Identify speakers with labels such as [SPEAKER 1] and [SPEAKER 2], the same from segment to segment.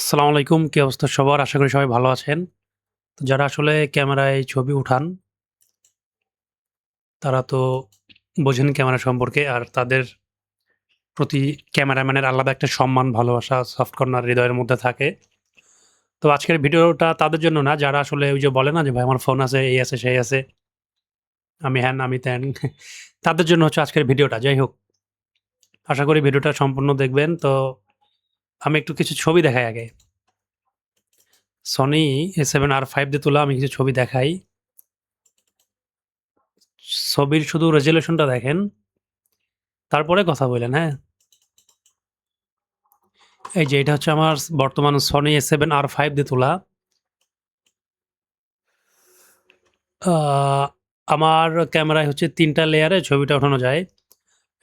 [SPEAKER 1] আসসালামু আলাইকুম। কি অবস্থা সবার? আশা করি সবাই ভালো আছেন। তো যারা আসলে ক্যামেরায় ছবি উঠান, তারা তো বোঝেন ক্যামেরা সম্পর্কে। আর তাদের প্রতি ক্যামেরাম্যানের আলাদা একটা সম্মান, ভালোবাসা, সফট কর্নার হৃদয়ের মধ্যে থাকে। তো আজকের ভিডিওটা তাদের জন্য না, যারা আসলে ওই যে বলে না যে, "ভাই আমার ফোন আছে, এই আছে, সেই আছে, আমি হ্যান, আমি ত্যান।" তাদের জন্য হচ্ছে আজকের ভিডিওটা। যাই হোক, আশা করি ভিডিওটা সম্পূর্ণ দেখবেন। তো আমি একটু কিছু ছবি দেখাই আগে। Sony A7R5 দিয়ে তোলা আমি কিছু ছবি দেখাই। ছবির শুধু রেজোলিউশনটা দেখেন। তারপরে কথা বইলেন, হ্যাঁ? এই যে এটা হচ্ছে আমার বর্তমান Sony A7R5 দিয়ে তোলা। আ আমার ক্যামেরায় হচ্ছে ৩ টা লেয়ারে ছবিটা ওঠানো যায়।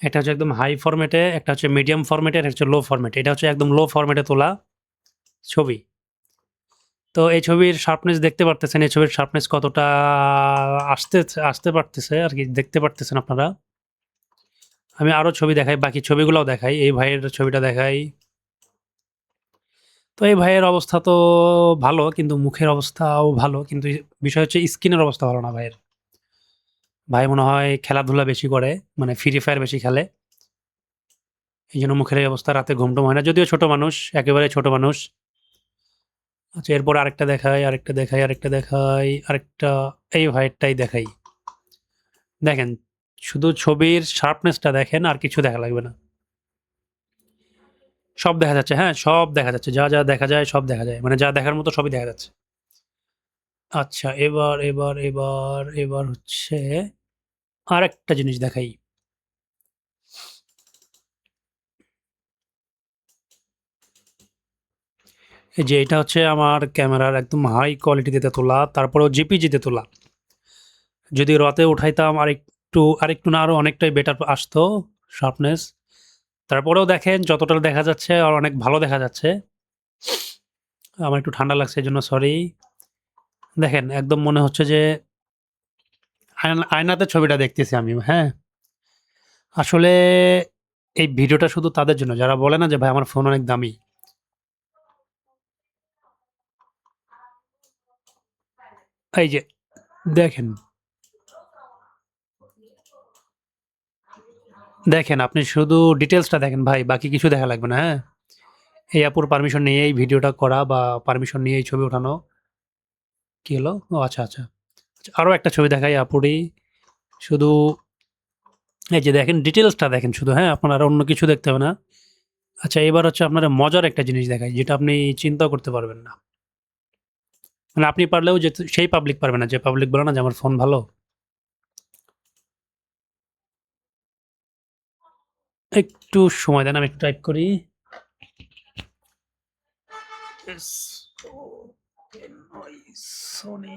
[SPEAKER 1] একটা হচ্ছে একদম হাই ফরম্যাটে, একটা হচ্ছে মিডিয়াম ফরম্যাটে, আর একটা হচ্ছে লো ফরম্যাটে। এটা হচ্ছে একদম লো ফরম্যাটে তোলা ছবি। তো এই ছবির শার্পনেস দেখতে পারতেছেন। এই ছবির শার্পনেস কতটা আসতে পারতেছে আরকি, দেখতে পারতেছেন আপনারা। আমি আরো ছবি দেখাই, বাকি ছবিগুলাও দেখাই। এই ভাইয়ের ছবিটা দেখাই। তো এই ভাইয়ের অবস্থা তো ভালো, কিন্তু মুখের অবস্থাও ভালো। কিন্তু বিষয় হচ্ছে স্কিনের অবস্থা ভালো না ভাইয়ের। ভাই মনে হয় খেলাধুলা বেশি করে, মানে ফ্রি ফায়ার বেশি খেলে। এইজন্য মুখের এই অবস্থা, রাতে ঘুম-টুম হয় না। যদিও ছোট মানুষ, একেবারে ছোট মানুষ। আচ্ছা, এরপর আরেকটা দেখাই, আরেকটা দেখাই, আরেকটা দেখাই, আরেকটা এই ভাইয়েরটাই দেখাই। দেখেন, শুধু ছবির শার্পনেসটা দেখেন, আর কিছু দেখা লাগবে না। সব দেখা যাচ্ছে, হ্যাঁ? সব দেখা যাচ্ছে। যা, যা দেখা যায় সব দেখা যায়। মানে যা দেখার মতো সবই দেখা যাচ্ছে। আচ্ছা, এবার হচ্ছে আরেকটা জিনিস দেখাই। এই যে এটা হচ্ছে আমার ক্যামেরার একদম হাই কোয়ালিটিতে তোলা, তারপরেও জেপিজিতে তোলা। যদি রতে উঠাইতাম আরেকটু না, আরো অনেকটাই বেটার আসতো শার্পনেস। তারপরেও দেখেন যতটা দেখা যাচ্ছে আর অনেক ভালো দেখা যাচ্ছে। আমার একটু ঠান্ডা লাগছে, এজন্য সরি। দেখেন একদম মনে হচ্ছে যে আয়নাতে ছবিটা দেখতেছি আমি, হ্যাঁ? আসলে এই ভিডিওটা শুধু তাদের জন্য যারা বলে না যে, "ভাই আমার ফোন অনেক দামি।" এই যে দেখেন, দেখেন আপনি শুধু ডিটেইলসটা দেখেন ভাই, বাকি কিছু দেখা লাগবে না, হ্যাঁ? এই আপুর পারমিশন নিয়ে এই ভিডিওটা করা বা পারমিশন নিয়ে এই ছবি ওঠানো। কি হলো? ও আচ্ছা, আচ্ছা। আচ্ছা, আরো একটা ছবি দেখাই আপুরই। শুধু এই যে দেখেন ডিটেইলসটা দেখেন শুধু, হ্যাঁ? আপনার আর অন্য কিছু দেখতে হবে না। আচ্ছা, এবার হচ্ছে আপনার মজার একটা জিনিস দেখাই, যেটা আপনি চিন্তাও করতে পারবেন না। মানে আপনি পারলেও যে সেই পাবলিক পারবে না, যে পাবলিক বলে না যে আমার ফোন ভালো। একটু সময় দেন, আমি একটু টাইপ করি। সনি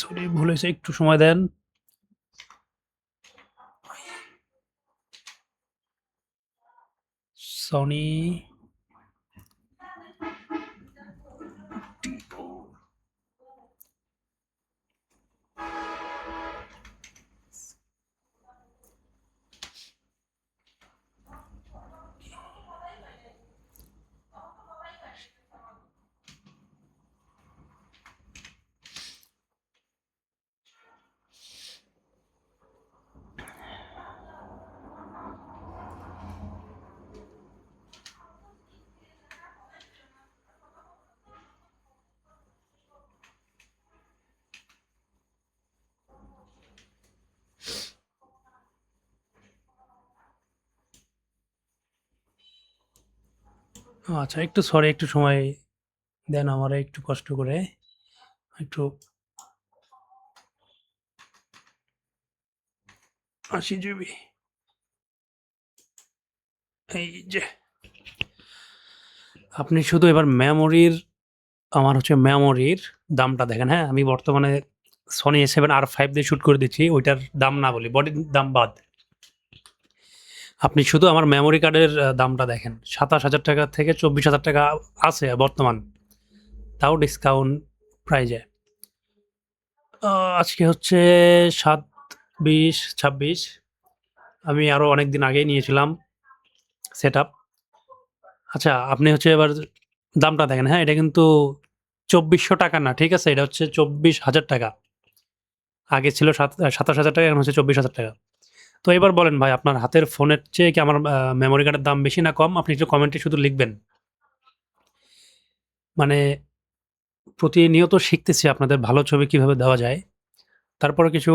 [SPEAKER 1] সরি ভুল হয়েছে, একটু সময় দেন। সনি আচ্ছা, একটু সরি, একটু সময় দেন আমারে একটু কষ্ট করে। একটু ৮০ জিবি। এই যে আপনি শুধু এবার আমার হচ্ছে মেমোরির দামটা দেখেন, হ্যাঁ? আমি বর্তমানে Sony A7R5 দিয়ে শুট করে দিচ্ছি। ওইটার দাম না বলি, বডির দাম বাদ। আপনি শুধু আমার মেমোরি কার্ডের দামটা দেখেন। ৳২৭,০০০ থেকে ৳২৪,০০০ আছে বর্তমান। তাও ডিসকাউন্ট প্রাইজে। আ আজকে হচ্ছে ৭-২০-২৬। আমি আরো অনেকদিন আগেই নিয়েছিলাম সেটআপ। আচ্ছা, আপনি হচ্ছে এবার দামটা দেখেন, হ্যাঁ? এটা কিন্তু ৳২৪০০ না, ঠিক আছে? এটা হচ্ছে ৳২৪,০০০। আগে ছিল ৳২৭,০০০, এখন হচ্ছে ৳২৪,০০০। তো এবার বলেন ভাই, আপনার হাতের ফোনের চেয়ে কি আমার মেমোরি কার্ডের দাম বেশি না কম? আপনি একটু কমেন্টে শুধু লিখবেন। মানে প্রতিনিয়ত শিখতেছি আপনাদের ভালো ছবি কিভাবে দেওয়া যায়। তারপরে কিছু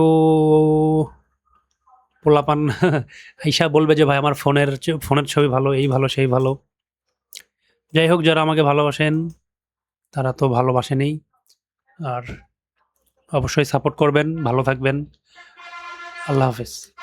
[SPEAKER 1] পোলাপান আইসা বলবে যে, "ভাই আমার ফোনের ছবি ভালো, এই ভালো, সেই ভালো।" যাই হোক, যারা আমাকে ভালোবাসেন তারা তো ভালোবাসেনই। আর অবশ্যই সাপোর্ট করবেন, ভালো থাকবেন। আল্লাহ হাফেজ।